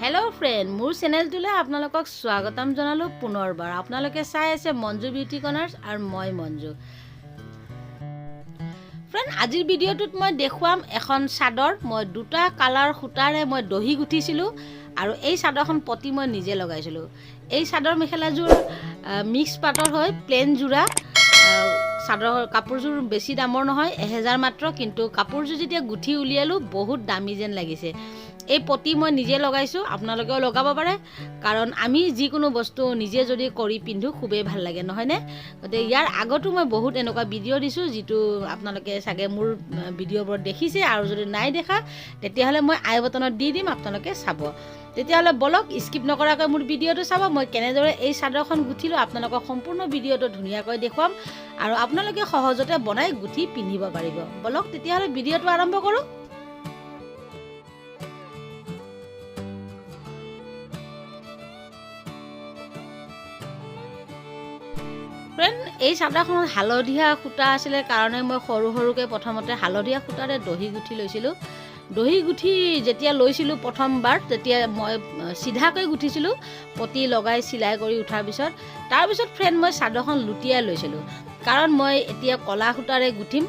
hello friend मोर channel तुले आपनालोকক स्वागतम जनालो पुनर्बार आपनालोके चाइ आछे मंजू ब्यूटी कर्नार्स और मैं मंजू फ्रेंड आजिर भिडिओटुत मैं देखुवाम एखन सादर मैं दुटा कालार सूतारे मैं दही गुठिसिलु और এই সাদৰখন পতি মই নিজে লগাইছিলো এই সাদৰ মেখেলাযোৰ মিক্স পাটৰ হয় প্লেন জোৰা সাদৰ কাপোৰযোৰ বেছি দামৰ নহয় 1000 মাত্ৰ কিন্তু কাপোৰযোৰ যেতিয়া গুঠি উলিয়ালো বহুত দামী যেন লাগিছে এই পতি মই নিজে লগাইছো আপোনালোকেও লগাব পাৰে কাৰণ আমি যিকোনো বস্তু নিজে যদি কৰি পিন্ধু খুবেই ভাল লাগে নহয় নে গতে ইয়াৰ আগতো মই বহুত এনেকুৱা ভিডিও দিছো যিটো আপোনালোকে সাগে মোৰ ভিডিওবোৰ দেখিছে আৰু যদি নাই দেখা তেতিয়াহলে মই আই বটনত দি দিম আপোনালোকে চাব তেতিয়াহলে বলক স্কিপ নকৰাকৈ মোৰ ভিডিওটো চাব মই কেনেদৰে এই সাদৰখন গুঠিলো আপোনালোকক সম্পূৰ্ণ ভিডিওটো ধুনিয়াকৈ দেখুৱাম আৰু আপোনালোকে সহজতে বনাই গুঠি পিন্ধিব পাৰিব বলক তেতিয়াহলে ভিডিওটো আৰম্ভ কৰো फ्रेंड এই সাদাখন হালধিয়া খুটা আছিল কাৰণে মই সৰু সৰুকে প্ৰথমতে হালধিয়া খুটাৰে দহি গুঠি লৈছিলো দহি গুঠি যেতিয়া লৈছিলো প্ৰথমবাৰ তেতিয়া মই সিধাকৈ গুঠিছিলো পতি লগাই সিলাই কৰি উঠাৰ পিছত তাৰ পিছত ফ্ৰেন্ড মই সাদাখন লুটিয়াই লৈছিলো কাৰণ মই এতিয়া কলা খুটাৰে গুঠিম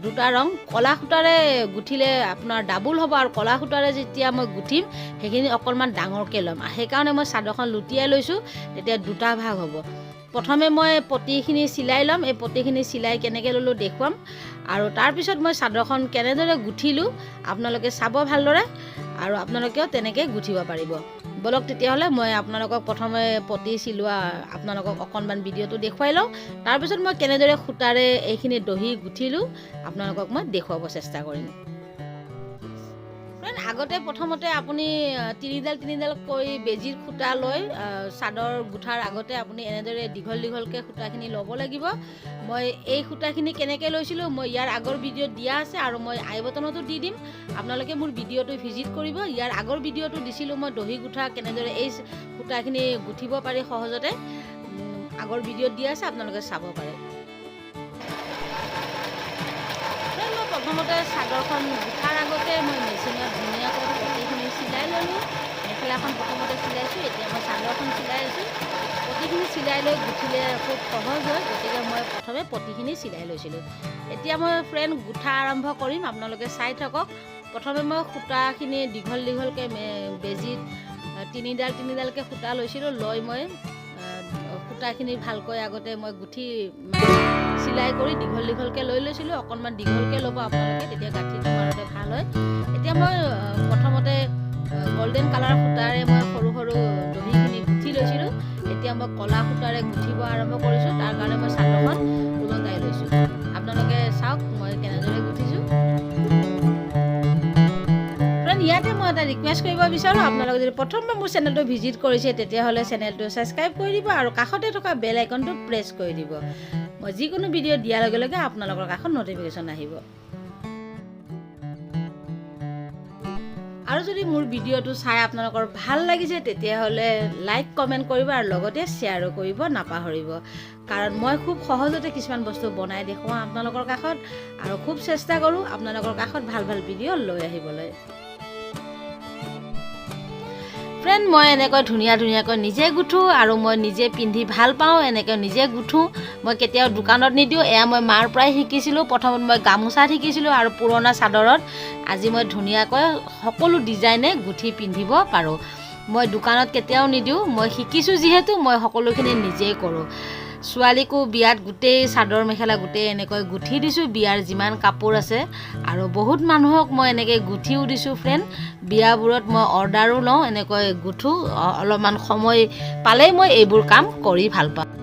দুটা ৰং কলা খুটাৰে গুঠিলে আপোনাৰ ডাবল হ'ব আৰু কলা খুটাৰে যেতিয়া মই গুঠিম হেখিনি অকলমান ডাঙৰকে লম সেই কাৰণে মই সাদাখন লুটিয়াই লৈছো তেতিয়া দুটা ভাগ হ'ব প্ৰথমে মই পতিখিনি সিলাই লম এই পতিখিনি সিলাই কেনেকৈ ললো দেখুৱাম আৰু তাৰ পিছত মই সাদৰখন কেনেদৰে গুঠিলো আপোনালোকে চাব ভালদৰে আৰু আপোনালোকেও তেনেকৈ গুঠিব পাৰিব বলক তেতিয়াহলে মই আপোনালোকক প্ৰথমে পতি সিলোৱা আপোনালোকক অকনমান ভিডিওটো দেখুৱাই লওঁ তাৰ পিছত মই কেনেদৰে খুটাৰে এইখিনি দহি গুঠিলো আপোনালোকক মই দেখুৱাব চেষ্টা কৰিম আগতে প্ৰথমতে আপুনি তিনিডাল কৈ বেজিৰ খুটা লৈ সাদৰ গুঠাৰ আগতে আপুনি এনেদৰে দীঘলকে খুটাখিনি ল'ব লাগিব মই এই খুটাখিনি কেনেকৈ লৈছিলো মই ইয়াৰ আগৰ ভিডিও দিয়া আছে আৰু মই আই বটনতো দি দিম আপোনালোকে মোৰ ভিডিওটো ভিজিট কৰিব ইয়াৰ আগৰ ভিডিওটো দিছিলো মই দহি গুঠা কেনেদৰে এই খুটাখিনি গুঠিব পাৰি সহজতে আগৰ ভিডিওত দিয়া আছে আপোনালোকে চাব পাৰে প্ৰথমতে সাদৰখন গুঠাৰ আগতে মই মেচিনত ধুনীয়াকৈ পতিখিনি সিলাই ললো মেখেলাখন প্ৰথমতে সিলাইছো এতিয়া মই সাদৰখন সিলাই আছো পতিখিনি সিলাই লৈ গুঠিলে খুব সহজ হয় গতিকে মই প্ৰথমে পতিখিনি সিলাই লৈছিলো এতিয়া মই ফ্ৰেন্ড গুঠা আৰম্ভ কৰিম আপোনালোকে চাই থাকক প্ৰথমে মই খুটাখিনি দীঘলকে বেজিত তিনিডালকে খুটা লৈছিলো লৈ মই খুটাখিনি ভালকৈ আগতে মই গুঠি সিলাই কৰি দীঘলকে লৈ লৈছিলো অকনমান দীঘলকে ল'ব আপোনালোকে তেতিয়া গাঁঠিটো মাৰোতে ভাল হয় এতিয়া মই প্ৰথমতে গোল্ডেন কালাৰ খুটাৰে মই সৰু দহিখিনি গুঠি লৈছিলো এতিয়া মই কলা খুটাৰে গুঠিব আৰম্ভ কৰিছো তাৰ কাৰণে মই সাদৰখন ওলটাই লৈছো আপোনালোকে চাওক মই কেনেদৰে গুঠিছো ইয়াতে মই এটা ৰিকুৱেষ্ট কৰিব বিচাৰো আপোনালোকে যদি প্ৰথমবাৰ মোৰ চেনেলটো ভিজিট কৰিছে তেতিয়াহলে চেনেলটো সাবস্ক্ৰাইব কৰি দিব আৰু কাষতে থকা বেল আইকনটো প্ৰেছ কৰি দিব মই যিকোনো ভিডিও দিয়াৰ লগে লগে আপোনালোকৰ কাষত নটিফিকেশ্যন আহিব আৰু যদি মোৰ ভিডিওটো চাই আপোনালোকৰ ভাল লাগিছে তেতিয়াহলে লাইক কমেন্ট কৰিব আৰু লগতে শ্বেয়াৰো কৰিব নাপাহৰিব কাৰণ মই খুব সহজতে কিছুমান বস্তু বনাই দেখুৱাম আপোনালোকৰ কাষত আৰু খুব চেষ্টা কৰো আপোনালোকৰ কাষত ভাল ভিডিও লৈ আহিবলৈ ফ্ৰেন্ড মই এনেকৈ ধুনীয়াকৈ নিজে গুঠো আৰু মই নিজে পিন্ধি ভাল পাওঁ এনেকৈ নিজে গুঠো মই কেতিয়াও দোকানত নিদিও এয়া মই মাৰ পৰাই শিকিছিলো প্ৰথমত মই গামোচা শিকিছিলো আৰু পুৰণা সাদৰত আজি মই ধুনীয়াকৈ সকলো ডিজাইনে গুঠি পিন্ধিব পাৰো মই দোকানত কেতিয়াও নিদিও মই শিকিছো যিহেতু মই সকলোখিনি নিজেই কৰো ছোৱালীকো বিয়াত গুটেই সাদৰ মেখেলা গুটেই এনেকৈ গুঠি দিছো বিয়াৰ যিমান কাপোৰ আছে আৰু বহুত মানুহক মই এনেকৈ গুঠিও দিছো ফ্ৰেন্ড বিয়াবোৰত মই অৰ্ডাৰো লওঁ এনেকৈ গুঠো অলপমান সময় পালেই মই এইবোৰ কাম কৰি ভাল পাওঁ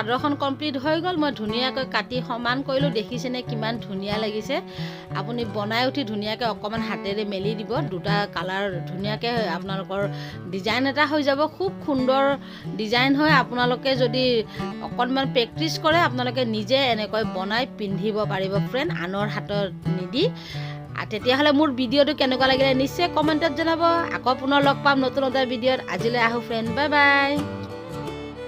চাদৰখন কমপ্লিট হৈ গ'ল মই ধুনীয়াকৈ কাটি সমান কৰিলোঁ দেখিছেনে কিমান ধুনীয়া লাগিছে আপুনি বনাই উঠি ধুনীয়াকৈ অকণমান হাতেৰে মেলি দিব দুটা কালাৰ ধুনীয়াকৈ আপোনালোকৰ ডিজাইন এটা হৈ যাব খুব সুন্দৰ ডিজাইন হয় আপোনালোকে যদি অকণমান প্ৰেক্টিছ কৰে আপোনালোকে নিজে এনেকৈ বনাই পিন্ধিব পাৰিব ফ্ৰেণ্ড আনৰ হাতত নিদি তেতিয়াহ'লে মোৰ ভিডিঅ'টো কেনেকুৱা লাগিলে নিশ্চয় কমেণ্টত জনাব আকৌ পুনৰ লগ পাম নতুন এটা ভিডিঅ'ত আজিলৈ আহোঁ ফ্ৰেণ্ড বাই বাই